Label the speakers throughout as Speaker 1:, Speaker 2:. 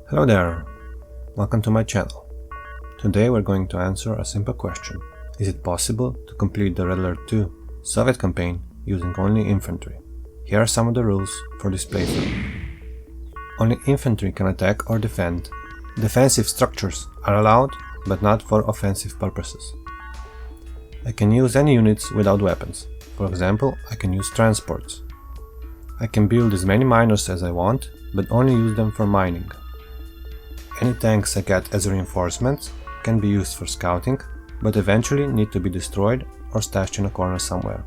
Speaker 1: Hello there, welcome to my channel. Today we're going to answer a simple question. Is it possible to complete the Red Alert 2 Soviet campaign using only infantry? Here are some of the rules for this playthrough. Only infantry can attack or defend. Defensive structures are allowed, but not for offensive purposes. I can use any units without weapons. For example, I can use transports. I can build as many miners as I want, but only use them for mining. Any tanks I get as reinforcements can be used for scouting, but eventually need to be destroyed or stashed in a corner somewhere.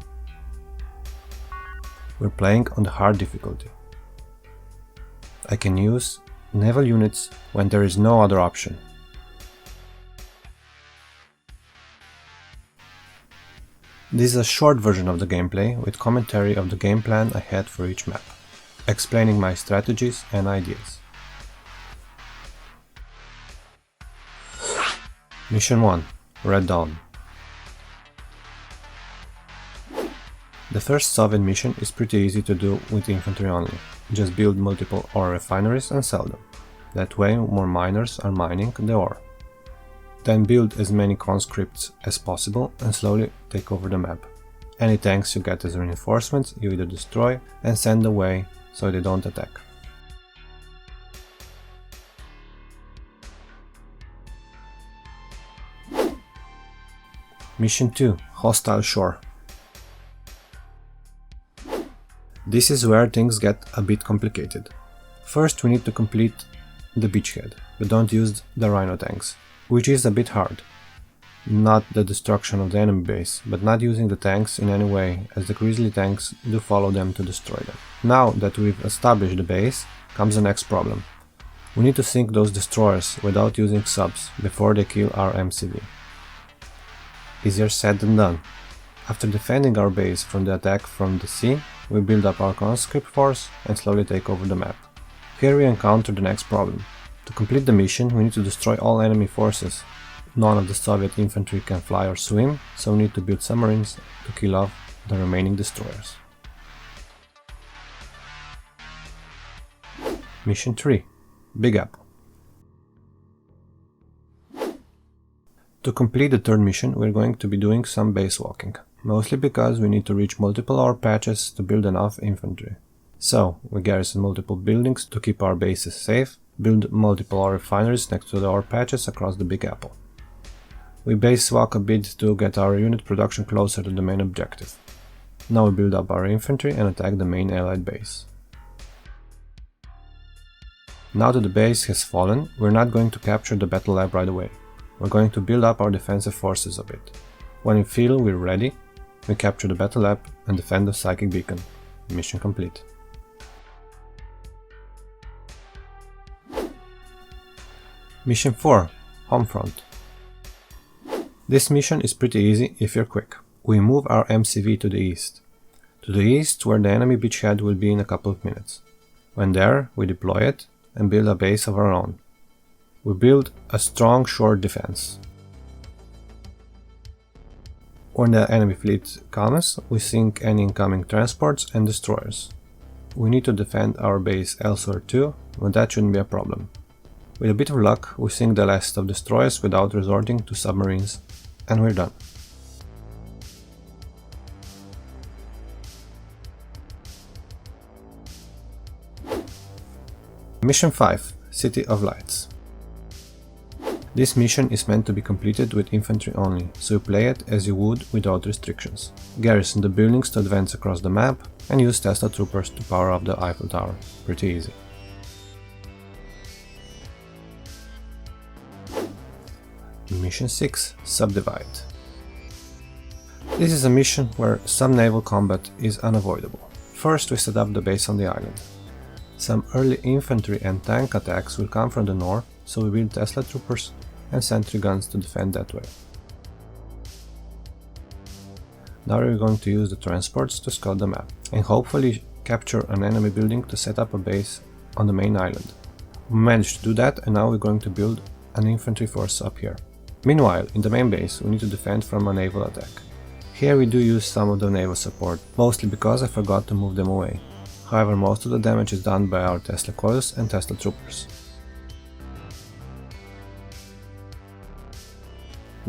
Speaker 1: We're playing on the hard difficulty. I can use naval units when there is no other option. This is a short version of the gameplay with commentary of the game plan I had for each map, explaining my strategies and ideas. Mission 1. Red Dawn. The first Soviet mission is pretty easy to do with infantry only. Just build multiple ore refineries and sell them. That way more miners are mining the ore. Then build as many conscripts as possible and slowly take over the map. Any tanks you get as reinforcements you either destroy and send away so they don't attack. Mission 2. Hostile Shore. This is where things get a bit complicated. First we need to complete the beachhead, but don't use the Rhino tanks, which is a bit hard. Not the destruction of the enemy base, but not using the tanks in any way, as the Grizzly tanks do follow them to destroy them. Now that we've established the base, comes the next problem. We need to sink those destroyers without using subs before they kill our MCV. Easier said than done. After defending our base from the attack from the sea, we build up our conscript force and slowly take over the map. Here we encounter the next problem. To complete the mission we need to destroy all enemy forces. None of the Soviet infantry can fly or swim, so we need to build submarines to kill off the remaining destroyers. Mission 3. Big Apple. To complete the third mission we're going to be doing some base walking, mostly because we need to reach multiple ore patches to build enough infantry. So, we garrison multiple buildings to keep our bases safe, build multiple ore refineries next to the ore patches across the Big Apple. We base walk a bit to get our unit production closer to the main objective. Now we build up our infantry and attack the main allied base. Now that the base has fallen, we're not going to capture the battle lab right away. We're going to build up our defensive forces a bit. When we feel we're ready, we capture the battle lab and defend the psychic beacon. Mission complete. Mission 4. Homefront. This mission is pretty easy if you're quick. We move our MCV to the east. To the east where the enemy beachhead will be in a couple of minutes. When there, we deploy it and build a base of our own. We build a strong shore defense. When the enemy fleet comes, we sink any incoming transports and destroyers. We need to defend our base elsewhere too, but that shouldn't be a problem. With a bit of luck, we sink the last of destroyers without resorting to submarines, and we're done. Mission 5. City of Lights. This mission is meant to be completed with infantry only, so you play it as you would without restrictions. Garrison the buildings to advance across the map and use Tesla troopers to power up the Eiffel Tower. Pretty easy. Mission 6. Subdivide. This is a mission where some naval combat is unavoidable. First we set up the base on the island. Some early infantry and tank attacks will come from the north, so we build Tesla troopers and sentry guns to defend that way. Now we're going to use the transports to scout the map and hopefully capture an enemy building to set up a base on the main island. We managed to do that and now we're going to build an infantry force up here. Meanwhile, in the main base we need to defend from a naval attack. Here we do use some of the naval support, mostly because I forgot to move them away. However, most of the damage is done by our Tesla coils and Tesla troopers.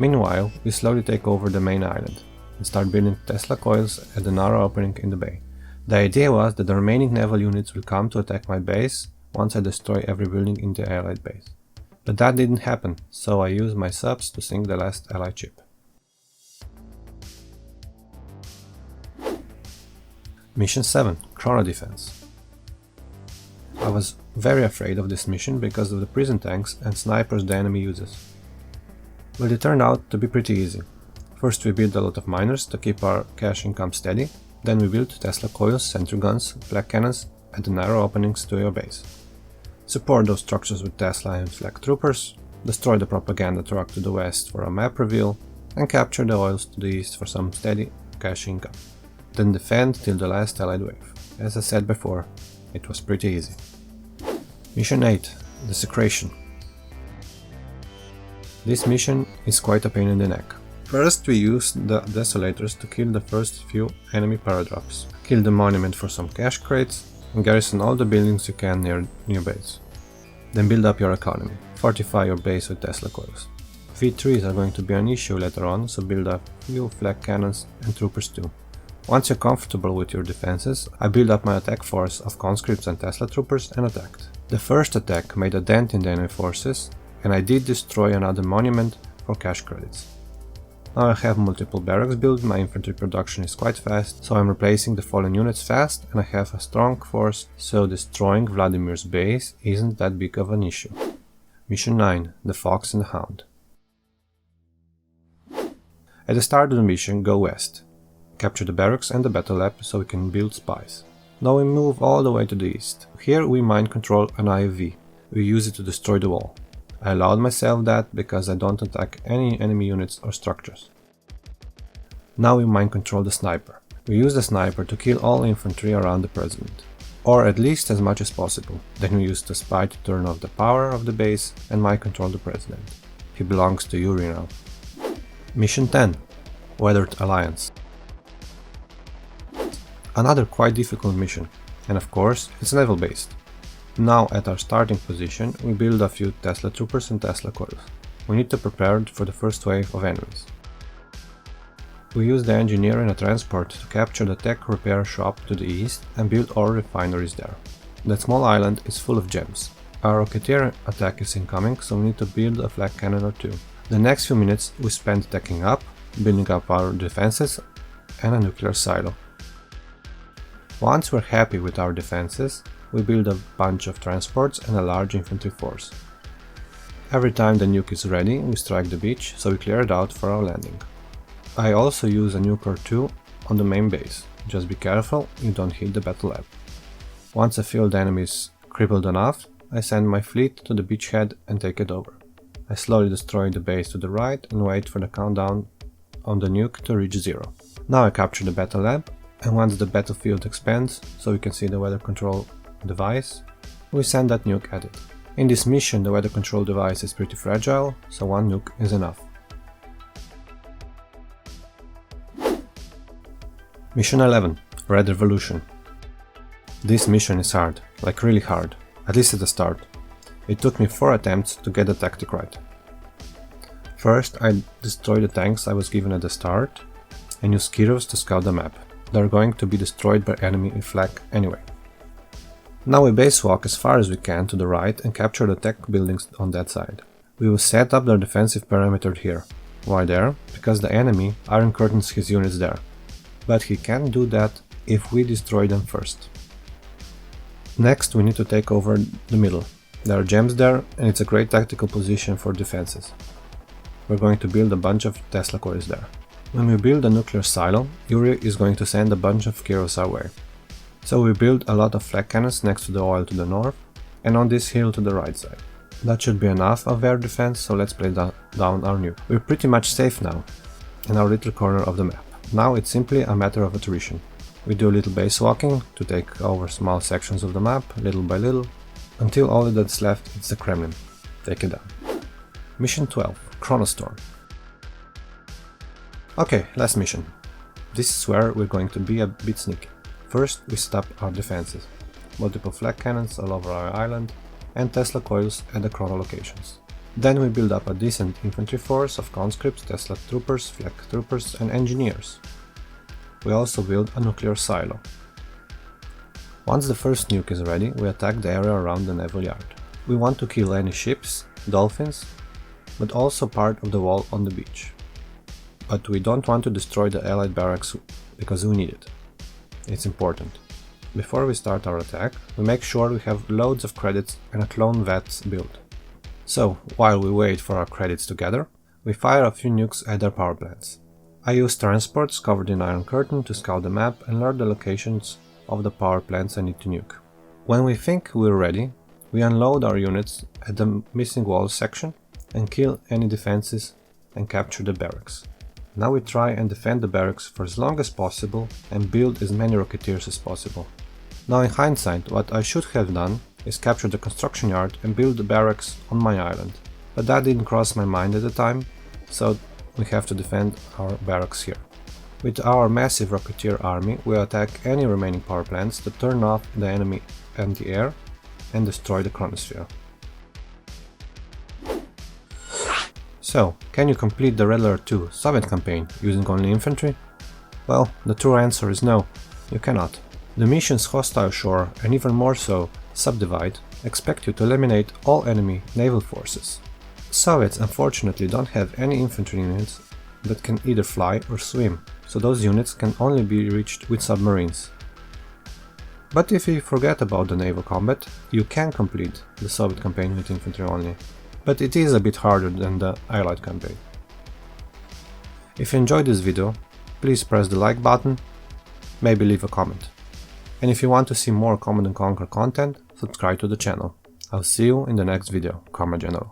Speaker 1: Meanwhile, we slowly take over the main island and start building Tesla coils at the narrow opening in the bay. The idea was that the remaining naval units will come to attack my base once I destroy every building in the allied base. But that didn't happen, so I used my subs to sink the last allied ship. Mission 7. Chrono Defense. I was very afraid of this mission because of the prison tanks and snipers the enemy uses. But it turned out to be pretty easy. First we built a lot of miners to keep our cash income steady, then we built Tesla coils, sentry guns, flak cannons at the narrow openings to your base. Support those structures with Tesla and flak troopers, destroy the propaganda truck to the west for a map reveal, and capture the oils to the east for some steady cash income. Then defend till the last allied wave. As I said before, it was pretty easy. Mission 8. Desecration. This mission is quite a pain in the neck. First we used the Desolators to kill the first few enemy paradrops, kill the monument for some cash crates, and garrison all the buildings you can near your base. Then build up your economy, fortify your base with Tesla coils. V3s are going to be an issue later on, so build a few flak cannons and troopers too. Once you're comfortable with your defenses, I built up my attack force of conscripts and Tesla troopers and attacked. The first attack made a dent in the enemy forces, and I did destroy another monument for cash credits. Now I have multiple barracks built, my infantry production is quite fast, so I'm replacing the fallen units fast, and I have a strong force, so destroying Vladimir's base isn't that big of an issue. Mission 9. The Fox and the Hound. At the start of the mission, go west. Capture the barracks and the battle lab so we can build spies. Now we move all the way to the east. Here we mind control an IFV. We use it to destroy the wall. I allowed myself that because I don't attack any enemy units or structures. Now we mind control the sniper. We use the sniper to kill all infantry around the president, or at least as much as possible. Then we use the spy to turn off the power of the base and mind control the president. He belongs to Yuris now. Mission 10. Weathered Alliance. Another quite difficult mission, and of course it's naval based. Now at our starting position we build a few Tesla troopers and Tesla coils. We need to prepare for the first wave of enemies. We use the engineer and a transport to capture the tech repair shop to the east and build ore refineries there. That small island is full of gems. Our rocketeer attack is incoming, so we need to build a flak cannon or two. The next few minutes we spend teching up, building up our defenses and a nuclear silo. Once we're happy with our defenses, we build a bunch of transports and a large infantry force. Every time the nuke is ready, we strike the beach, so we clear it out for our landing. I also use a nuke or two on the main base. Just be careful you don't hit the battle lab. Once I feel the enemy is crippled enough, I send my fleet to the beachhead and take it over. I slowly destroy the base to the right and wait for the countdown on the nuke to reach 0. Now I capture the battle lab, and once the battlefield expands so we can see the weather control device, we send that nuke at it. In this mission the weather control device is pretty fragile, so one nuke is enough. Mission 11. Red Revolution. This mission is hard, like really hard, at least at the start. It took me 4 attempts to get the tactic right. First I destroyed the tanks I was given at the start and used Kirovs to scout the map. They are going to be destroyed by enemy in flak anyway. Now we base walk as far as we can to the right and capture the tech buildings on that side. We will set up their defensive perimeter here. Why there? Because the enemy iron curtains his units there. But he can't do that if we destroy them first. Next we need to take over the middle. There are gems there and it's a great tactical position for defenses. We're going to build a bunch of Tesla coils there. When we build a nuclear silo, Yuris is going to send a bunch of Kirovs our way. So we build a lot of flak cannons next to the oil to the north and on this hill to the right side. That should be enough of air defense, so let's place down our nuke. We're pretty much safe now in our little corner of the map. Now it's simply a matter of attrition. We do a little base walking to take over small sections of the map, little by little, until all that's left is the Kremlin. Take it down. Mission 12. Chronostorm. Okay, last mission. This is where we're going to be a bit sneaky. First we set up our defenses. Multiple flak cannons all over our island and Tesla coils at the chrono locations. Then we build up a decent infantry force of conscripts, Tesla troopers, flak troopers and engineers. We also build a nuclear silo. Once the first nuke is ready, we attack the area around the naval yard. We want to kill any ships, dolphins, but also part of the wall on the beach. But we don't want to destroy the allied barracks because we need it. It's important. Before we start our attack, we make sure we have loads of credits and a clone VATS build. So, while we wait for our credits to gather, we fire a few nukes at our power plants. I use transports covered in Iron Curtain to scout the map and learn the locations of the power plants I need to nuke. When we think we're ready, we unload our units at the missing walls section and kill any defenses and capture the barracks. Now we try and defend the barracks for as long as possible and build as many Rocketeers as possible. Now in hindsight, what I should have done is capture the construction yard and build the barracks on my island, but that didn't cross my mind at the time, so we have to defend our barracks here. With our massive Rocketeer army, we attack any remaining power plants to turn off the enemy anti-air and destroy the chronosphere. So, can you complete the Red Alert 2 Soviet campaign using only infantry? Well, the true answer is no, you cannot. The missions Hostile Shore and even more so Subdivide expect you to eliminate all enemy naval forces. Soviets unfortunately don't have any infantry units that can either fly or swim, so those units can only be reached with submarines. But if you forget about the naval combat, you can complete the Soviet campaign with infantry only. But it is a bit harder than the Allied campaign. If you enjoyed this video, please press the like button, maybe leave a comment. And if you want to see more Command & Conquer content, subscribe to the channel. I'll see you in the next video, Karma General.